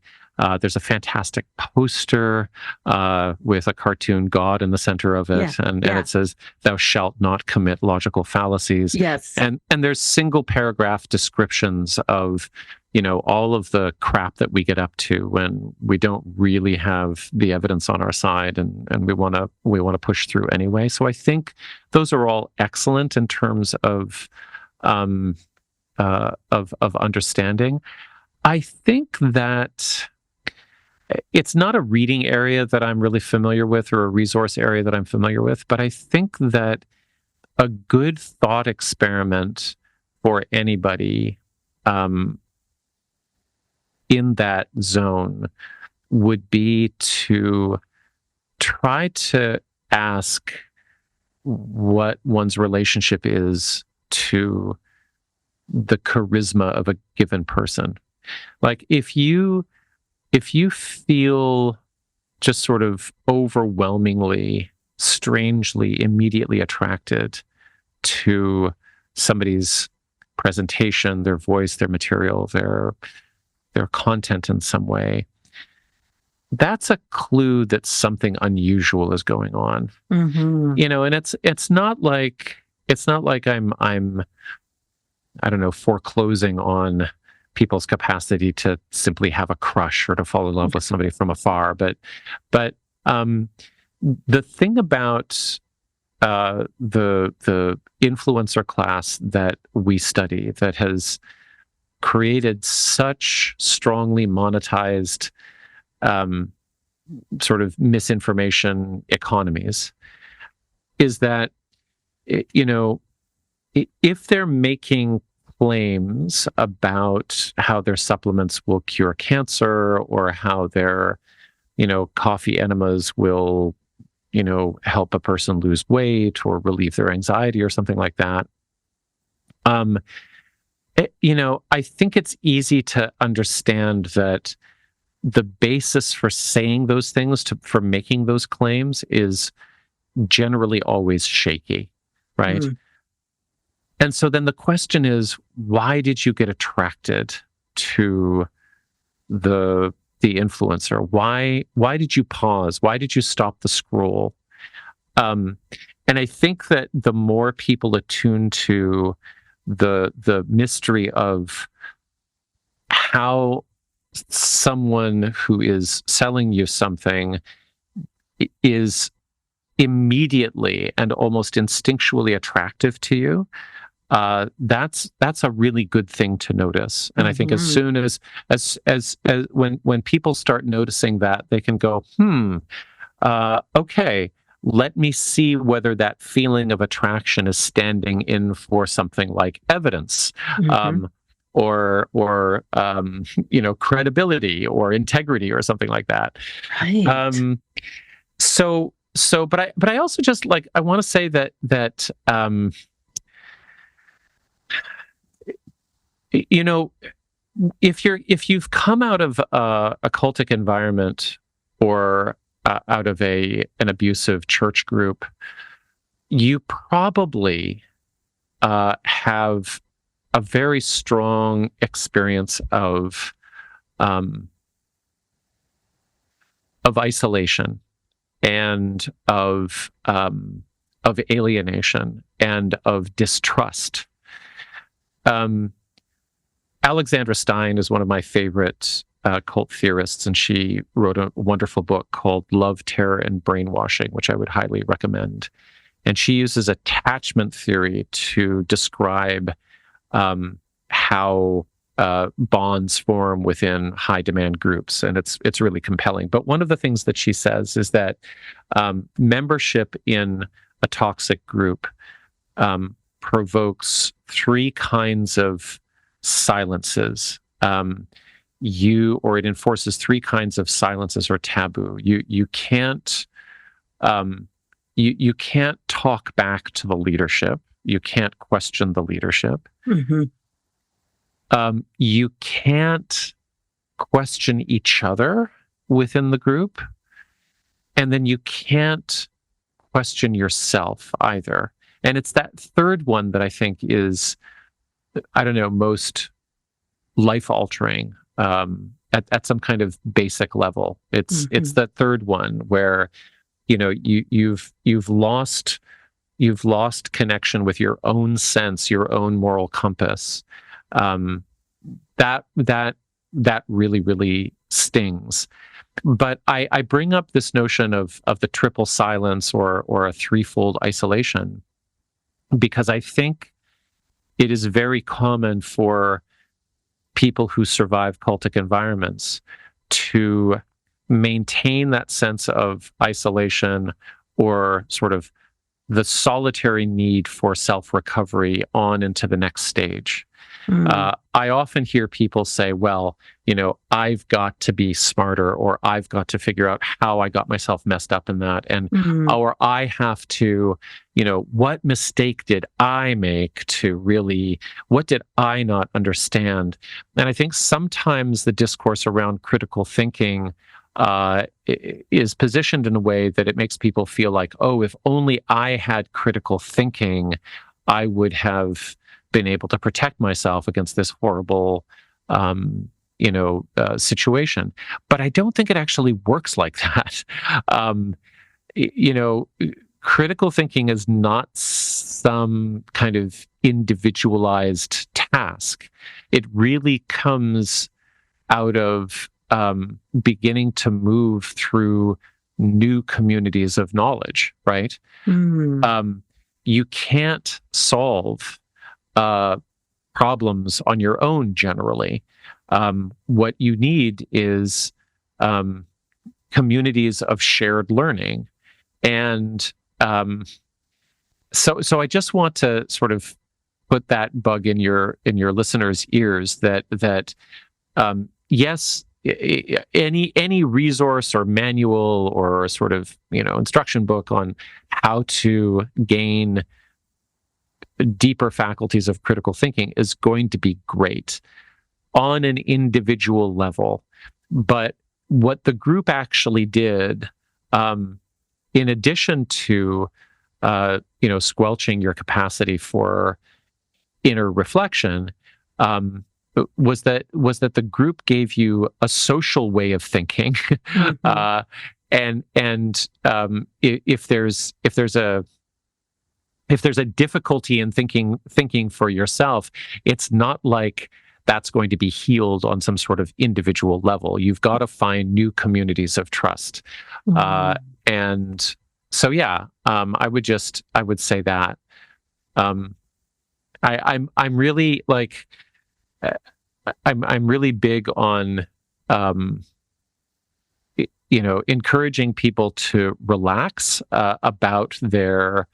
There's a fantastic poster with a cartoon God in the center of it, and it says, "Thou shalt not commit logical fallacies."
Yes.
And there's single paragraph descriptions of all of the crap that we get up to when we don't really have the evidence on our side, and we want to push through anyway. So I think those are all excellent in terms of understanding. I think that it's not a reading area that I'm really familiar with or a resource area that I'm familiar with, but I think that a good thought experiment for anybody in that zone would be to try to ask what one's relationship is to the charisma of a given person. Like if you feel just sort of overwhelmingly, strangely, immediately attracted to somebody's presentation, their voice, their material, their content in some way, that's a clue that something unusual is going on. And it's not like I'm I don't know, foreclosing on people's capacity to simply have a crush or to fall in love with somebody from afar. But the thing about the influencer class that we study that has created such strongly monetized sort of misinformation economies is that, if they're making claims about how their supplements will cure cancer or how their coffee enemas will, help a person lose weight or relieve their anxiety or something like that. I think it's easy to understand that the basis for saying those things, for making those claims, is generally always shaky, right? And so then the question is, why did you get attracted to the influencer? Why did you pause? Why did you stop the scroll? And I think that the more people attune to the mystery of how someone who is selling you something is immediately and almost instinctually attractive to you, that's a really good thing to notice. And I think as soon as when people start noticing that, they can go, okay, let me see whether that feeling of attraction is standing in for something like evidence, or credibility or integrity or something like that.
Right.
But I also just I want to say that if you've come out of a cultic environment or out of an abusive church group, you probably have a very strong experience of isolation and of alienation and of distrust. Alexandra Stein is one of my favorite cult theorists, and she wrote a wonderful book called Love, Terror, and Brainwashing, which I would highly recommend. And she uses attachment theory to describe how bonds form within high demand groups, and it's really compelling. But one of the things that she says is that membership in a toxic group provokes three kinds of silences. It enforces three kinds of silences or taboo. You can't you can't talk back to the leadership. You can't question the leadership. You can't question each other within the group, and then you can't question yourself either. And it's that third one that I think is, most life-altering at some kind of basic level. It's that third one where you've lost connection with your own sense, your own moral compass. That really, really stings. But I bring up this notion of the triple silence or a threefold isolation because I think it is very common for people who survive cultic environments to maintain that sense of isolation or sort of the solitary need for self-recovery on into the next stage. I often hear people say, well, I've got to be smarter, or I've got to figure out how I got myself messed up in that. And, or I have to, what mistake did I make what did I not understand? And I think sometimes the discourse around critical thinking is positioned in a way that it makes people feel like, oh, if only I had critical thinking, I would have been able to protect myself against this horrible, situation. But I don't think it actually works like that. Critical thinking is not some kind of individualized task. It really comes out of beginning to move through new communities of knowledge, right? You can't solve problems on your own generally. What you need is communities of shared learning. And so I just want to sort of put that bug in your listeners' ears that yes, any resource or manual or sort of instruction book on how to gain deeper faculties of critical thinking is going to be great on an individual level. But what the group actually did, in addition to squelching your capacity for inner reflection, was that the group gave you a social way of thinking. And if there's a difficulty in thinking for yourself, it's not like that's going to be healed on some sort of individual level. You've got to find new communities of trust. And so, I would say that I'm really like, I'm really big on, encouraging people to relax about the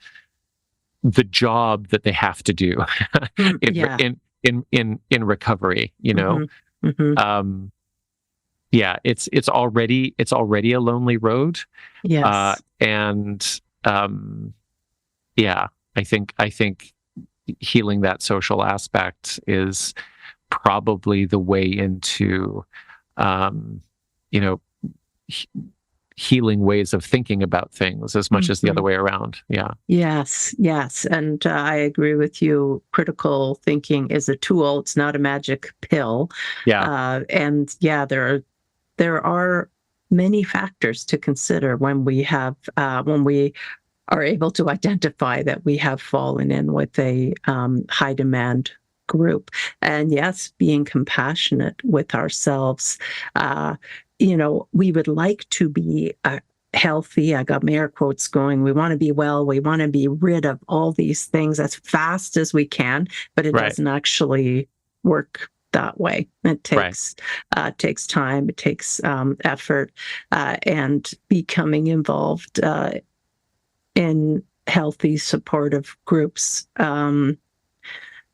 job that they have to do in recovery. It's already a lonely road.
Yes.
I think healing that social aspect is probably the way into healing ways of thinking about things as much as the other way around.
Yes. And I agree with you. Critical thinking is a tool. It's not a magic pill. There are many factors to consider when we are able to identify that we have fallen in with a high demand group. And yes, being compassionate with ourselves. We would like to be healthy. I got my air quotes going. We want to be well. We want to be rid of all these things as fast as we can, but it doesn't actually work that way. It takes time. It takes effort, and becoming involved in healthy, supportive groups.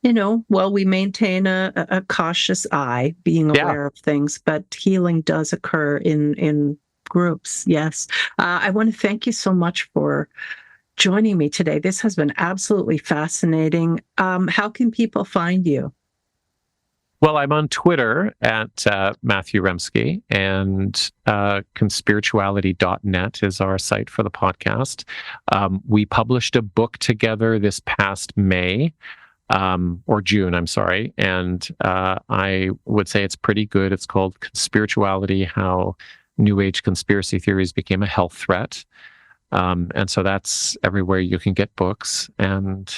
We maintain a cautious eye, being aware of things, but healing does occur in groups. Yes. I want to thank you so much for joining me today. This has been absolutely fascinating. How can people find you?
Well, I'm on Twitter at Matthew Remski, and conspirituality.net is our site for the podcast. We published a book together this past May. Or June, I'm sorry. And I would say it's pretty good. It's called Conspirituality: How New Age Conspiracy Theories Became a Health Threat. And so that's everywhere you can get books. And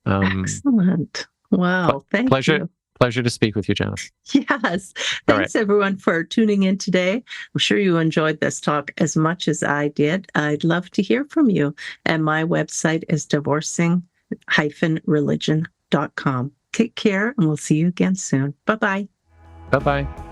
excellent. Wow. Thank you.
Pleasure to speak with you, Janice.
Yes. Thanks, everyone, for tuning in today. I'm sure you enjoyed this talk as much as I did. I'd love to hear from you. And my website is divorcing-religion.com. Take care, and we'll see you again soon. Bye-bye.
Bye-bye.